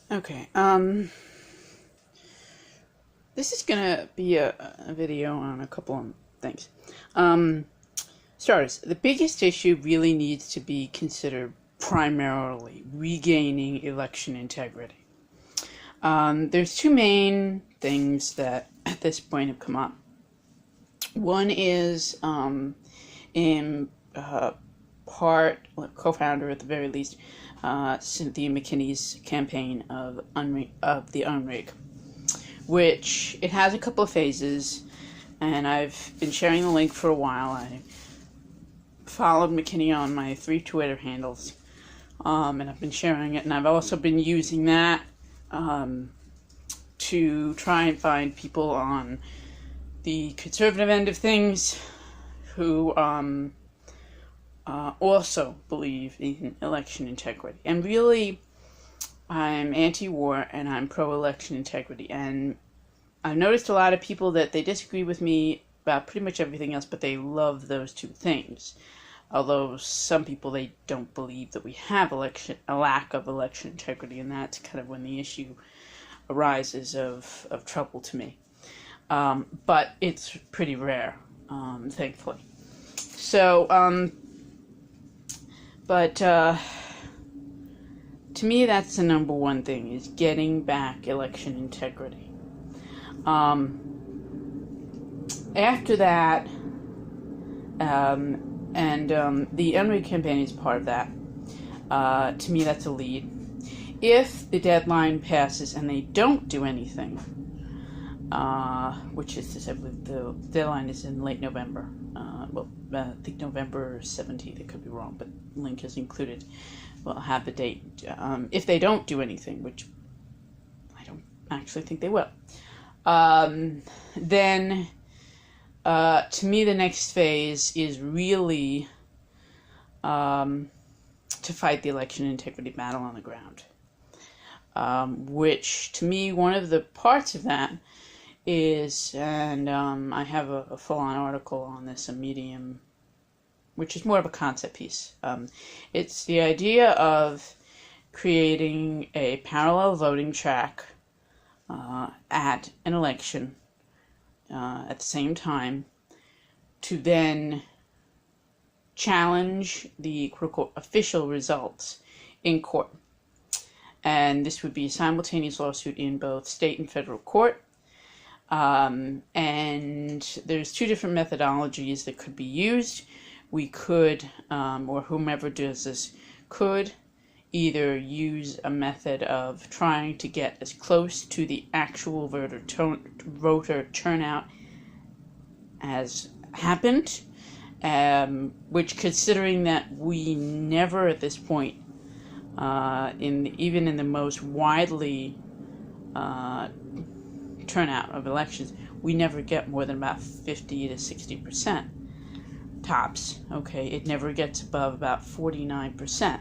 Okay, this is gonna be a video on a couple of things. Starters, the biggest issue really needs to be considered primarily regaining election integrity. There's two main things that at this point have come up. One is in part, co-founder at the very least, Cynthia McKinney's campaign of the Unrig, which it has a couple of phases, and I've been sharing the link for a while. I followed McKinney on my 3 Twitter handles, and I've been sharing it, and I've also been using that to try and find people on the conservative end of things who also believe in election integrity. And really, I'm anti-war and I'm pro-election integrity. And I've noticed a lot of people that they disagree with me about pretty much everything else, but they love those two things. Although some people, they don't believe that we have a lack of election integrity, and that's kind of when the issue arises of trouble to me. But it's pretty rare, thankfully. So, to me, that's the number one thing, is getting back election integrity. After that, the Unrig campaign is part of that. To me, that's a lead. If the deadline passes and they don't do anything, which is to say, the deadline is in late November. I think November 17th. It could be wrong, but link is included. We'll have the date. If they don't do anything, which I don't actually think they will, then to me the next phase is really to fight the election integrity battle on the ground. Which, to me, one of the parts of that is, and I have a full-on article on this, a Medium, which is more of a concept piece. It's the idea of creating a parallel voting track at an election at the same time to then challenge the quote-unquote official results in court. And this would be a simultaneous lawsuit in both state and federal court. And there's 2 different methodologies that could be used. We could, or whomever does this, could either use a method of trying to get as close to the actual voter turnout as happened, which, considering that we never at this point, even in the most widely turnout of elections, we never get more than about 50 to 60% tops. Okay, it never gets above about 49%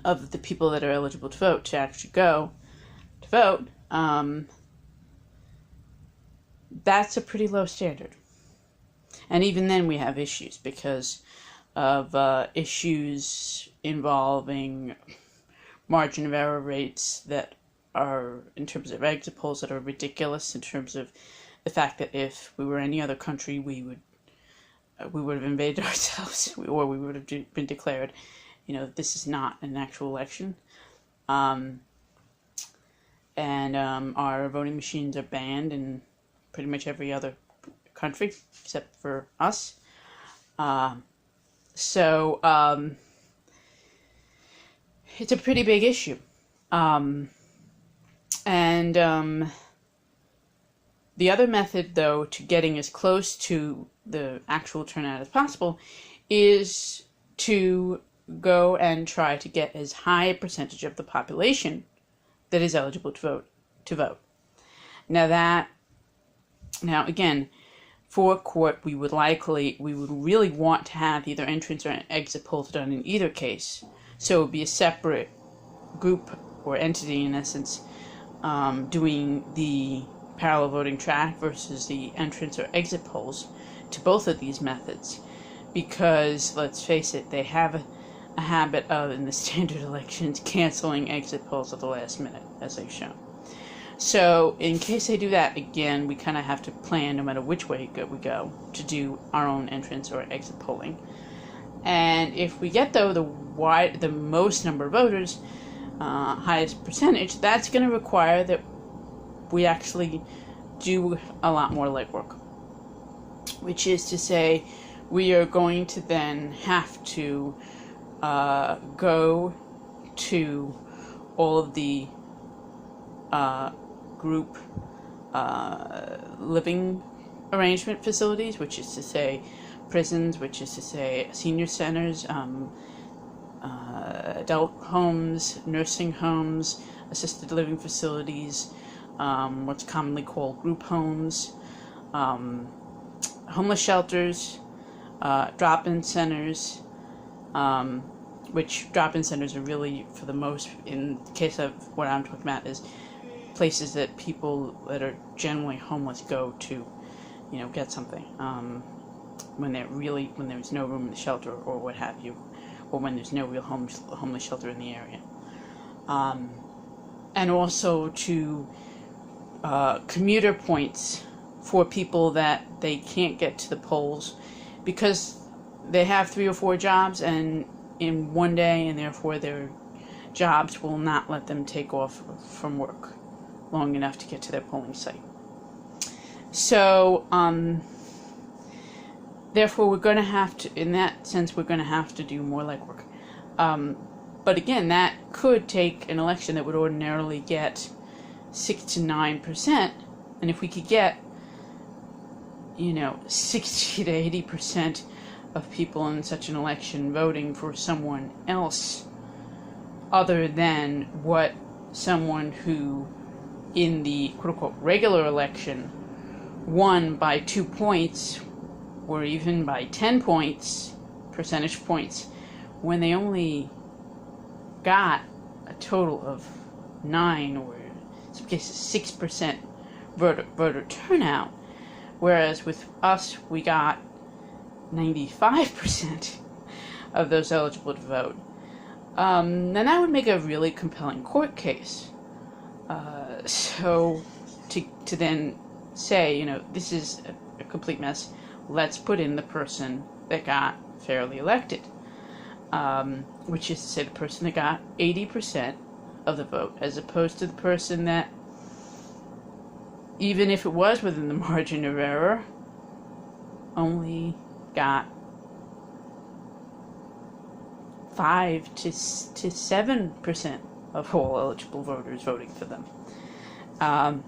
of the people that are eligible to vote to actually go to vote. That's a pretty low standard, and even then we have issues because of issues involving margin of error rates that are, in terms of exit polls, that are ridiculous, in terms of the fact that if we were any other country, we would have invaded ourselves, or we would have been declared, this is not an actual election. And our voting machines are banned in pretty much every other country except for us. So it's a pretty big issue. The other method, though, to getting as close to the actual turnout as possible is to go and try to get as high a percentage of the population that is eligible to vote. Now again, for court, we would really want to have either entrance or exit polls done in either case. So it would be a separate group or entity, in essence, doing the parallel voting track versus the entrance or exit polls to both of these methods. Because, let's face it, they have a habit of, in the standard elections, canceling exit polls at the last minute, as I've shown. So in case they do that, again, we kind of have to plan, no matter which way we go, to do our own entrance or exit polling. And if we get, though, the most number of voters, highest percentage, that's going to require that we actually do a lot more legwork. Which is to say, we are going to then have to go to all of the group living arrangement facilities, which is to say prisons, which is to say senior centers, adult homes, nursing homes, assisted living facilities, what's commonly called group homes, homeless shelters, drop-in centers, which drop-in centers are really, for the most, in the case of what I'm talking about, is places that people that are generally homeless go to, get something, when there's no room in the shelter or what have you, or when there's no real homeless shelter in the area. And also to commuter points for people that they can't get to the polls because they have 3 or 4 jobs and in one day, and therefore their jobs will not let them take off from work long enough to get to their polling site. So, therefore, we're going to have to, in that sense, we're going to have to do more legwork. But again, that could take an election that would ordinarily get 6 to 9%, and if we could get 60 to 80% of people in such an election voting for someone else other than what someone who in the quote-unquote regular election won by 2 points or even by 10 points, percentage points, when they only got a total of 9 or in some cases 6% voter turnout, whereas with us we got 95% of those eligible to vote. And that would make a really compelling court case. So to then say, this is a complete mess, let's put in the person that got fairly elected, which is to say the person that got 80% of the vote, as opposed to the person that, even if it was within the margin of error, only got 5 to 7% of all eligible voters voting for them. And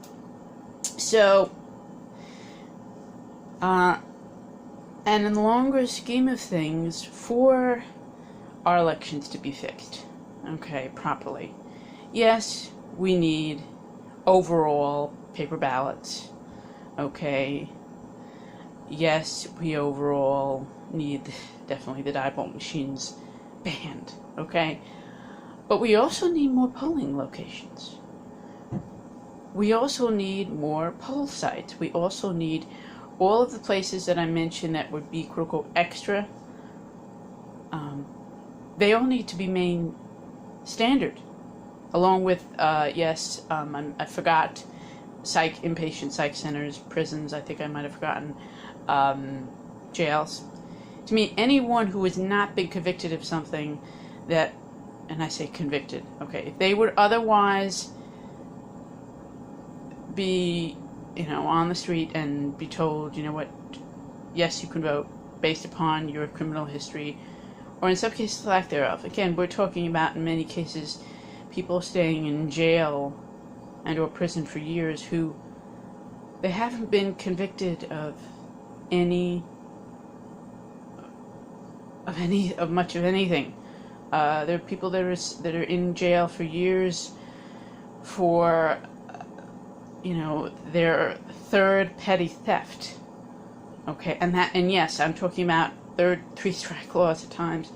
in the longer scheme of things, for our elections to be fixed, properly, yes, we need overall paper ballots, yes, we overall need definitely the die vote machines banned, but we also need more polling locations. We also need more poll sites. We also need all of the places that I mentioned that would be quote-unquote extra. They all need to be made standard, along with I forgot inpatient psych centers, prisons. I think I might have forgotten jails. To me, anyone who has not been convicted of something that, and I say convicted, if they would otherwise be, on the street and be told, yes, you can vote based upon your criminal history, or in some cases lack thereof. Again, we're talking about, in many cases, people staying in jail and or prison for years who they haven't been convicted of much of anything. There are people that are in jail for years for their third petty theft. And yes, I'm talking about third 3-strike laws at times.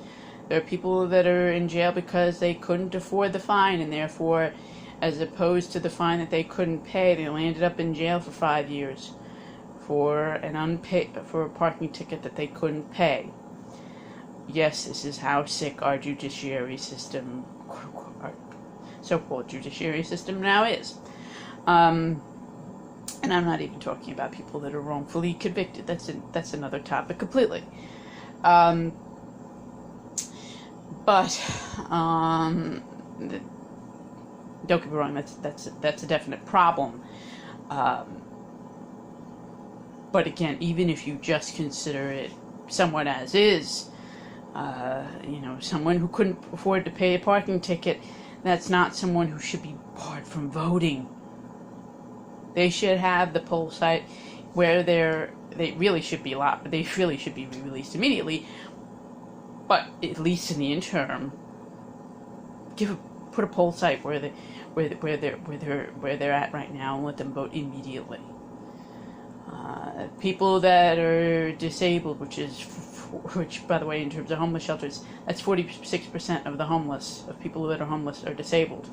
There are people that are in jail because they couldn't afford the fine, and therefore, as opposed to the fine that they couldn't pay, they landed up in jail for 5 years for a parking ticket that they couldn't pay. yes, this is how sick our judiciary system, our so-called judiciary system now is. And I'm not even talking about people that are wrongfully convicted. That's another topic completely. Don't get me wrong. That's a definite problem. But again, even if you just consider it somewhat as is, someone who couldn't afford to pay a parking ticket, that's not someone who should be barred from voting. They should have the poll site where they really should be they really should be released immediately. But at least in the interim, put a poll site where they're at right now and let them vote immediately. People that are disabled, which by the way, in terms of homeless shelters, that's 46% of the homeless, of people that are homeless, are disabled.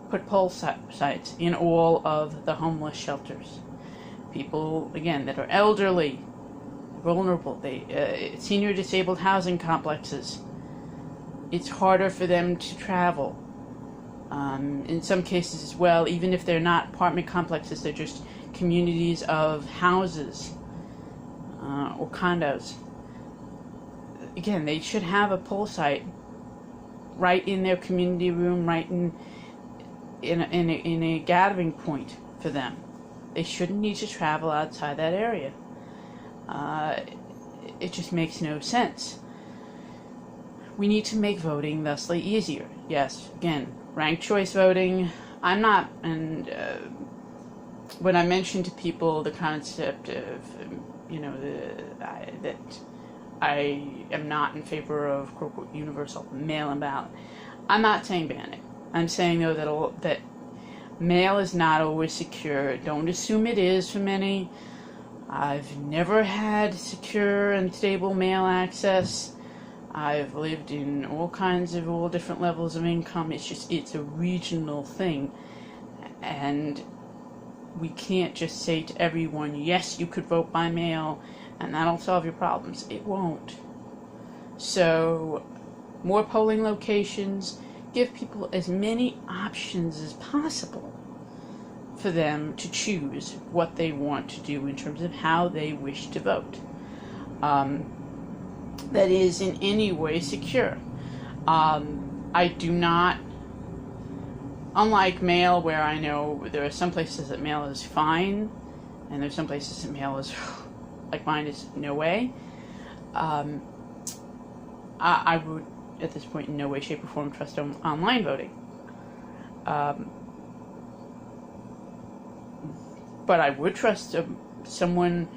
Put poll sites in all of the homeless shelters. People, again, that are elderly, vulnerable, senior disabled housing complexes. It's harder for them to travel. In some cases as well, even if they're not apartment complexes, they're just communities of houses or condos. Again, they should have a poll site right in their community room, right in a gathering point for them. They shouldn't need to travel outside that area. It just makes no sense. We need to make voting thusly easier. Yes, again, ranked choice voting. I'm not, and when I mention to people the concept of, that I am not in favor of quote-unquote universal mail-in ballot, I'm not saying ban it. I'm saying though that mail is not always secure. Don't assume it is for many. I've never had secure and stable mail access. I've lived in all different levels of income. It's a regional thing. And we can't just say to everyone, yes, you could vote by mail and that'll solve your problems. It won't. So, more polling locations, give people as many options as possible for them to choose what they want to do in terms of how they wish to vote. That is in any way secure. I do not, unlike mail, where I know there are some places that mail is fine, and there's some places that mail is, like mine is no way. I would, at this point, in no way, shape, or form trust online voting. But I would trust someone,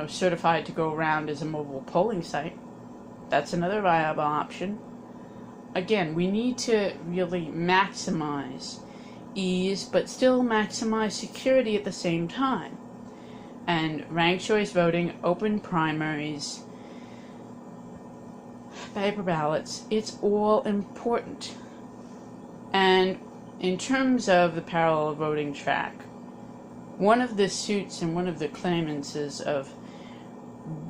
certified to go around as a mobile polling site. That's another viable option. Again, we need to really maximize ease, but still maximize security at the same time. And ranked choice voting, open primaries, paper ballots, it's all important. And in terms of the parallel voting track, one of the suits and one of the claimants of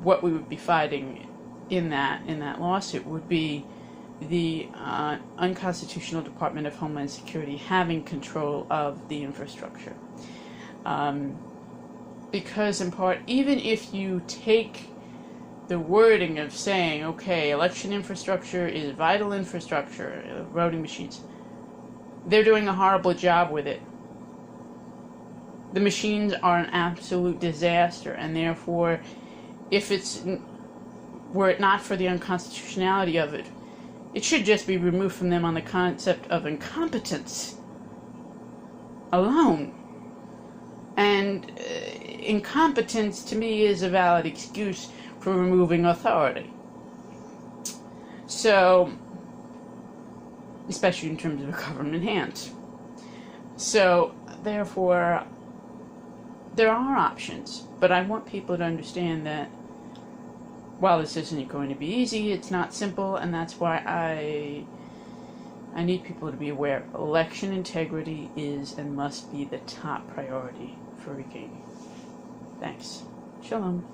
what we would be fighting in that lawsuit would be the unconstitutional Department of Homeland Security having control of the infrastructure. Because in part, even if you take the wording of saying, okay, election infrastructure is vital infrastructure, voting machines, they're doing a horrible job with it. The machines are an absolute disaster, and therefore, were it not for the unconstitutionality of it, it should just be removed from them on the concept of incompetence alone. And incompetence, to me, is a valid excuse for removing authority. So, especially in terms of government hands. So, therefore, there are options, but I want people to understand that while this isn't going to be easy, it's not simple, and that's why I need people to be aware election integrity is and must be the top priority for regaining. Thanks. Shalom.